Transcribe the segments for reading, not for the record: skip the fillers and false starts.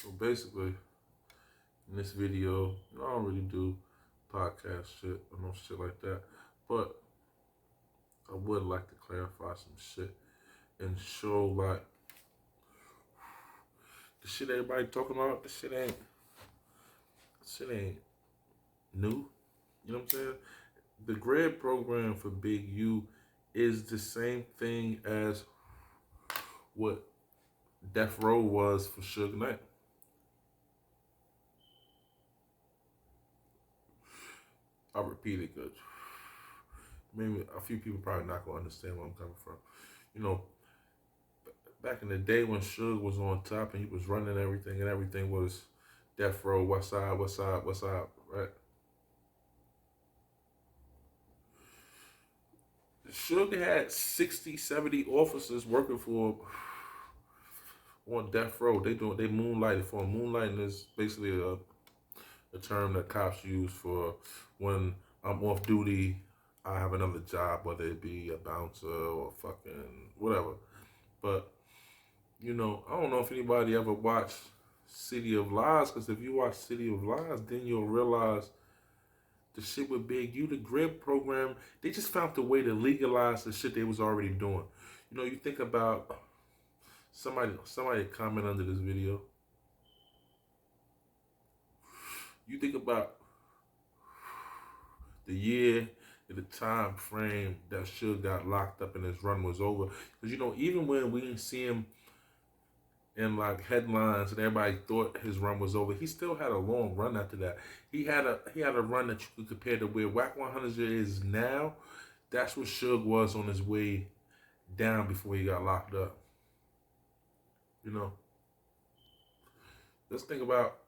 So basically, in this video, I don't really do podcast shit or no shit like that, but I would like to clarify some shit and show like the shit everybody talking about. This shit ain't new. You know what I'm saying? The grad program for Big U is the same thing as what Death Row was for Suge Knight. I'll repeat it because maybe a few people probably not gonna understand where I'm coming from. You know, back in the day when Suge was on top and he was running everything and everything was Death Row, West Side, West Side, West Side, right? Suge had 60, 70 officers working for on Death Row. They moonlighted for him. Moonlighting is basically a term that cops use for when I'm off duty, I have another job, whether it be a bouncer or fucking whatever. But, I don't know if anybody ever watched City of Lies, because if you watch City of Lies, then you'll realize the shit with Big U, the GRIP program, they just found a way to legalize the shit they was already doing. You think about somebody comment under this video. You think about the year and the time frame that Suge got locked up and his run was over. Because even when we didn't see him in like headlines and everybody thought his run was over, he still had a long run after that. He had a run that you could compare to where Wack 100 is now. That's what Suge was on his way down before he got locked up. Let's think about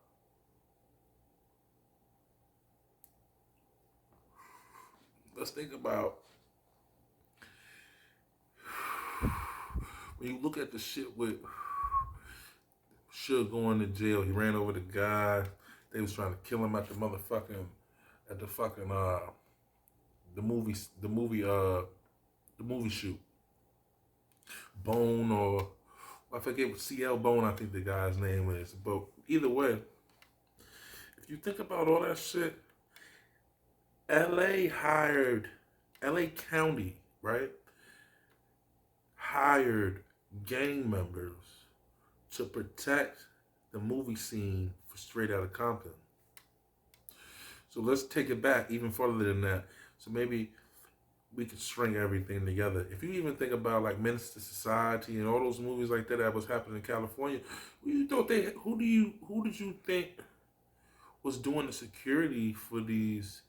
when you look at the shit with Suge going to jail. He ran over the guy. They was trying to kill him at the movie shoot. Bone, or I forget what CL Bone, I think the guy's name is. But either way, if you think about all that shit, LA County, right? Hired gang members to protect the movie scene for Straight Outta Compton. So let's take it back even further than that. So maybe we could string everything together. If you even think about like Menace to Society and all those movies like that was happening in California, who did you think was doing the security for these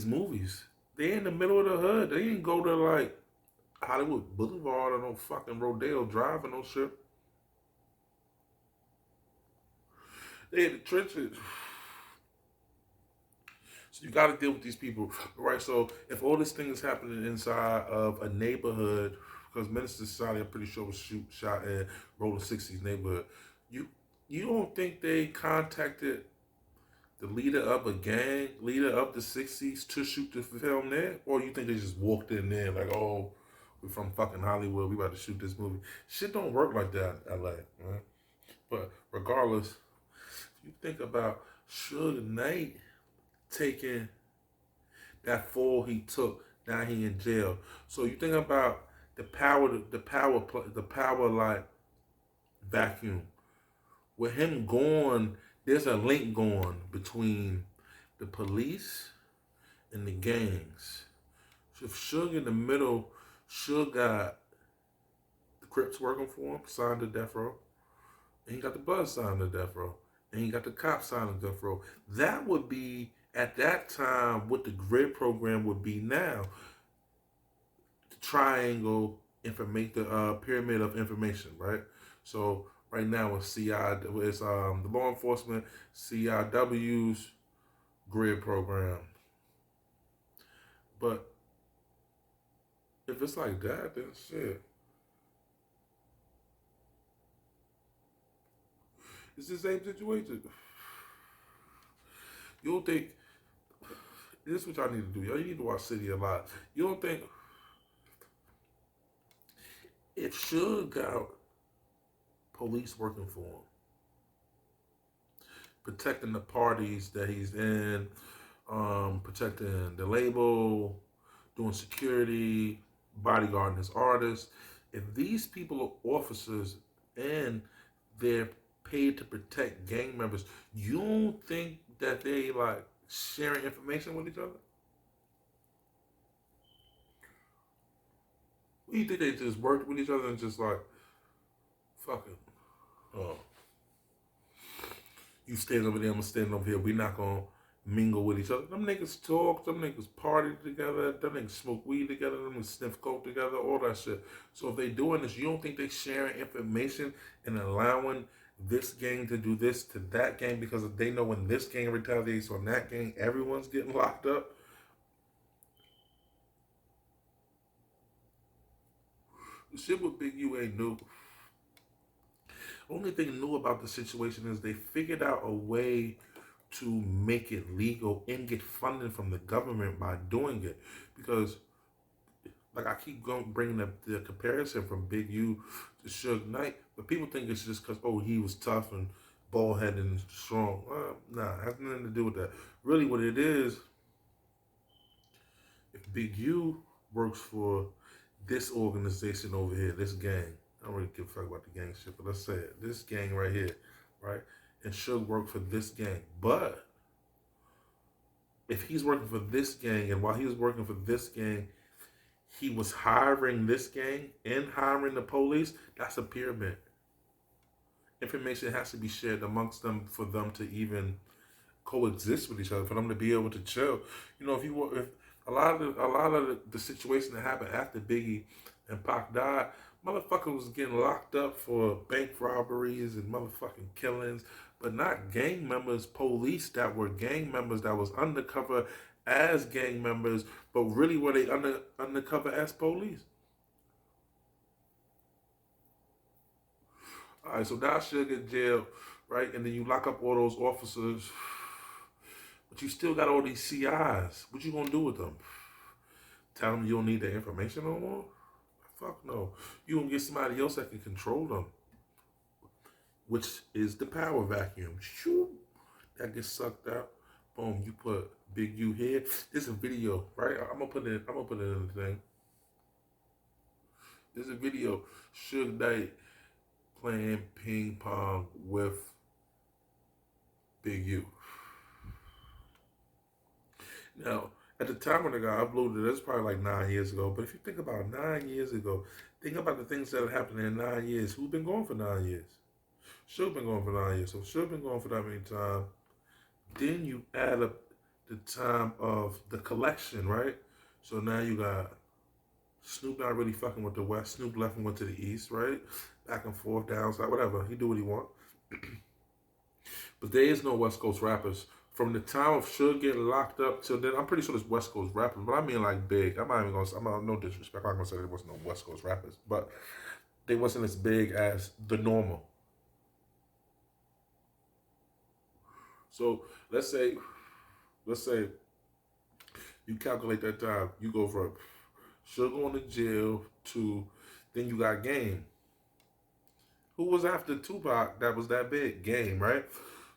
movies? They in the middle of the hood. They didn't go to like Hollywood Boulevard or no fucking Rodeo Drive or no shit. They in the trenches. So you got to deal with these people, right? So if all this thing is happening inside of a neighborhood, because Menace to Society, I'm pretty sure was shot in Rolling 60s neighborhood, you don't think they contacted the leader of a gang, leader of the 60s to shoot the film there? Or you think they just walked in there like, oh, we're from fucking Hollywood, we about to shoot this movie? Shit don't work like that in LA, right? But regardless, if you think about Suge Knight taking that fall he took, now he in jail. So you think about the power like vacuum. With him gone, there's a link going between the police and the gangs. So if Suge in the middle, Suge got the Crips working for him, signed to Death Row, and he got the Bloods signed to Death Row, and he got the cops signed to Death Row. That would be, at that time, what the grid program would be now. The triangle, the pyramid of information, right? So right now it's the law enforcement, CIW's grid program. But if it's like that, then shit. It's the same situation. You don't think, this is what y'all need to do. Y'all need to watch City of Lies. You don't think if Suge got police working for him, protecting the parties that he's in, protecting the label, doing security, bodyguarding his artists. If these people are officers and they're paid to protect gang members, you don't think that they like sharing information with each other? You think they just worked with each other and just like, fuck it. Oh, you stand over there, I'm gonna stand over here. We not gonna mingle with each other. Them niggas talk, them niggas party together, them niggas smoke weed together, them niggas sniff coke together, all that shit. So if they doing this, you don't think they sharing information and allowing this gang to do this to that gang because if they know when this gang retaliates on that gang, everyone's getting locked up? The shit with Big U ain't new. Only thing new about the situation is they figured out a way to make it legal and get funding from the government by doing it. Because, like, I keep going bringing up the comparison from Big U to Suge Knight, but people think it's just because, oh, he was tough and bald headed and strong. Nah, it has nothing to do with that. Really, what it is, if Big U works for this organization over here, this gang, I don't really give a fuck about the gang shit, but let's say it, this gang right here, right? And Suge work for this gang. But if he's working for this gang, and while he was working for this gang, he was hiring this gang and hiring the police, that's a pyramid. Information has to be shared amongst them for them to even coexist with each other, for them to be able to chill. You know, if a lot of the situation that happened after Biggie and Pac died, motherfucker was getting locked up for bank robberies and motherfucking killings, but not gang members, police that were gang members that was undercover as gang members, but really were they undercover as police. All right, so now Suge in jail, right? And then you lock up all those officers, but you still got all these CIs. What you gonna do with them? Tell them you don't need their information no more? Fuck no. You gonna get somebody else that can control them, which is the power vacuum. Shoo, that gets sucked out. Boom, you put Big U here. There's a video, right? I'm gonna put it in the thing. There's a video. Suge Knight playing ping pong with Big U. Now, at the time when I got uploaded, that's probably like 9 years ago. But if you think about 9 years ago, think about the things that happened in 9 years. Who's been going for 9 years? Should have been going for 9 years. So should have been going for that many times. Then you add up the time of the collection, right? So now you got Snoop not really fucking with the West. Snoop left and went to the East, right? Back and forth, down, side, whatever. He do what he want. But there is no West Coast rappers. From the time of Suge getting locked up till then, I'm pretty sure there's West Coast rappers, but I mean like big. I'm not even gonna, no disrespect, I'm not gonna say there wasn't no West Coast rappers, but they wasn't as big as the normal. So let's say you calculate that time, you go from Suge going to jail to, then you got Game. Who was after Tupac that was that big? Game, right?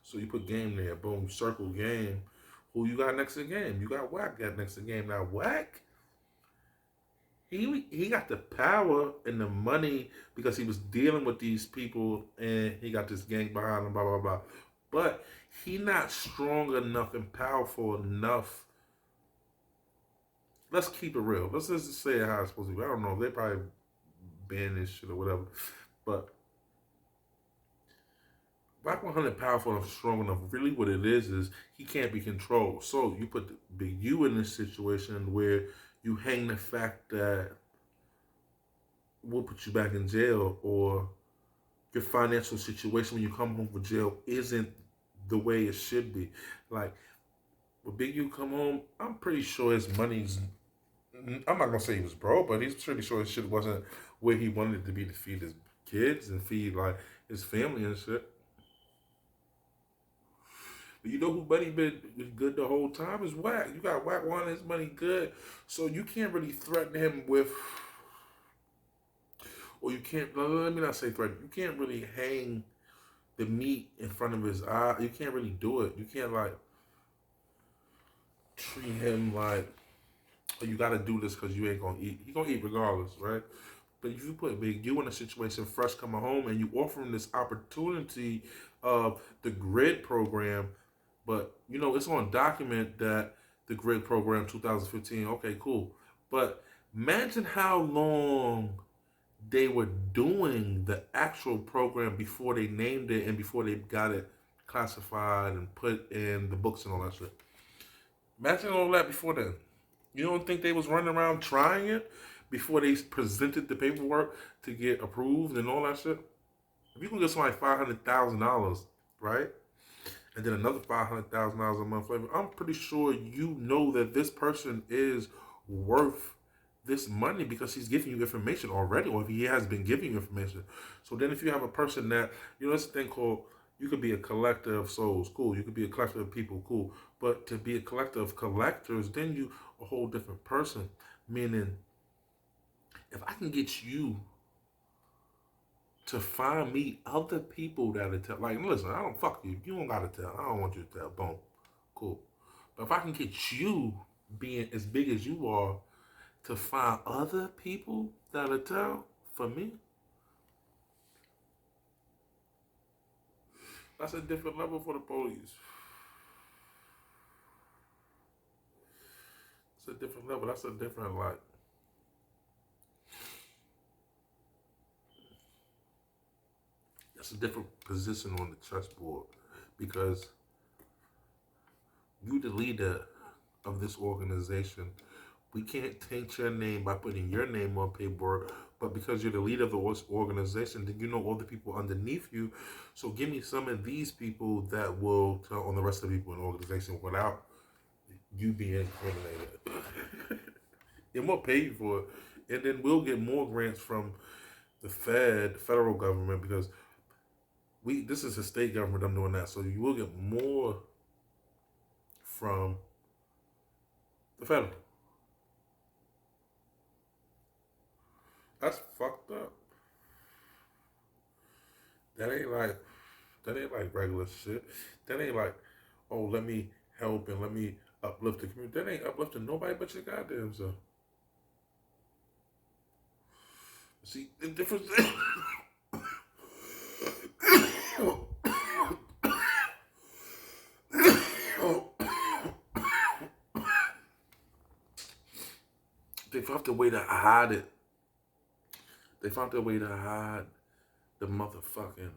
So you put Game there, boom, circle Game. Who you got next to Game? You got Wack got next to Game. Now Wack, he got the power and the money because he was dealing with these people and he got this gang behind him, blah blah blah. But he not strong enough and powerful enough. Let's keep it real. Let's just say how it's supposed to be. I don't know. They probably ban this shit or whatever. But Black 100 powerful enough, strong enough. Really, what it is he can't be controlled. So you put the Big U in this situation where you hang the fact that we'll put you back in jail, or your financial situation when you come home from jail isn't the way it should be. Like when Big U come home, I'm pretty sure his money's. I'm not gonna say he was broke, but he's pretty sure his shit wasn't where he wanted it to be to feed his kids and feed like his family and shit. But you know who money been good the whole time is Wack. You got Wack wanting his money good, so you can't really threaten him with, or you can't. Let me not say threaten. You can't really hang the meat in front of his eye. You can't really do it. You can't like treat him like, oh, you got to do this because you ain't gonna eat. He gonna eat regardless, right? But if you put Big U in a situation fresh coming home and you offer him this opportunity of the grid program, but you know it's on document that the grid program 2015. Okay, cool. But imagine how long they were doing the actual program before they named it and before they got it classified and put in the books and all that shit. Imagine all that before then. You don't think they was running around trying it before they presented the paperwork to get approved and all that shit? If you can get somebody $500,000, right, and then another $500,000 a month later, I'm pretty sure you know that this person is worth this money because he's giving you information already, or if he has been giving you information. So then, if you have a person that this thing called you could be a collector of souls, cool. You could be a collector of people, cool. But to be a collector of collectors, then you a whole different person. Meaning, if I can get you to find me other people that'll tell, like, listen, I don't fuck you. You don't gotta tell. I don't want you to tell. Boom, cool. But if I can get you being as big as you are to find other people that'll tell for me, that's a different level for the police. It's a different level. That's a different like. That's a different position on the chessboard because you the leader of this organization. We can't taint your name by putting your name on paperwork, but because you're the leader of the organization, then you know all the people underneath you. So give me some of these people that will tell on the rest of the people in the organization without you being incriminated. And we'll pay you for it. And then we'll get more grants from the federal government, because this is a state government. I'm doing that. So you will get more from the federal. That's fucked up. That ain't like regular shit. That ain't like, oh, let me help and let me uplift the community. That ain't uplifting nobody but your goddamn self. See the difference. They found a way to hide it. They found a way to hide the motherfucking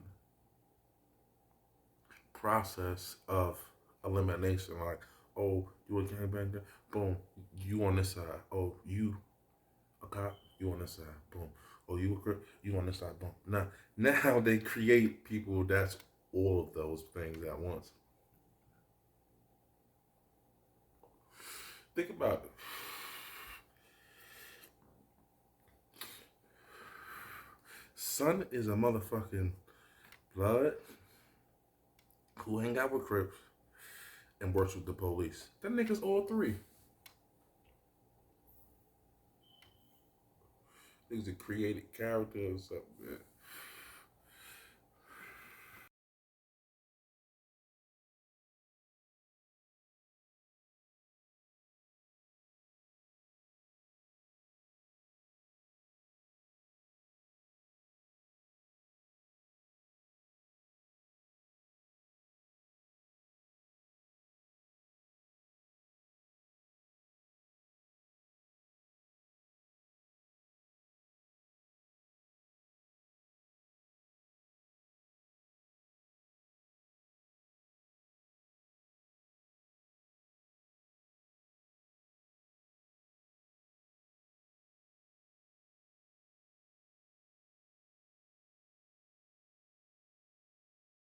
process of elimination. Like, oh, you a gangbanger? Boom, you on this side. Oh, you a cop? You on this side. Boom. Oh, you a crip? You on this side. Boom. Now they create people that's all of those things at once. Think about it. Son is a motherfucking blood who hang out with Crips and works with the police. That nigga's all three. Niggas a created character or something, man.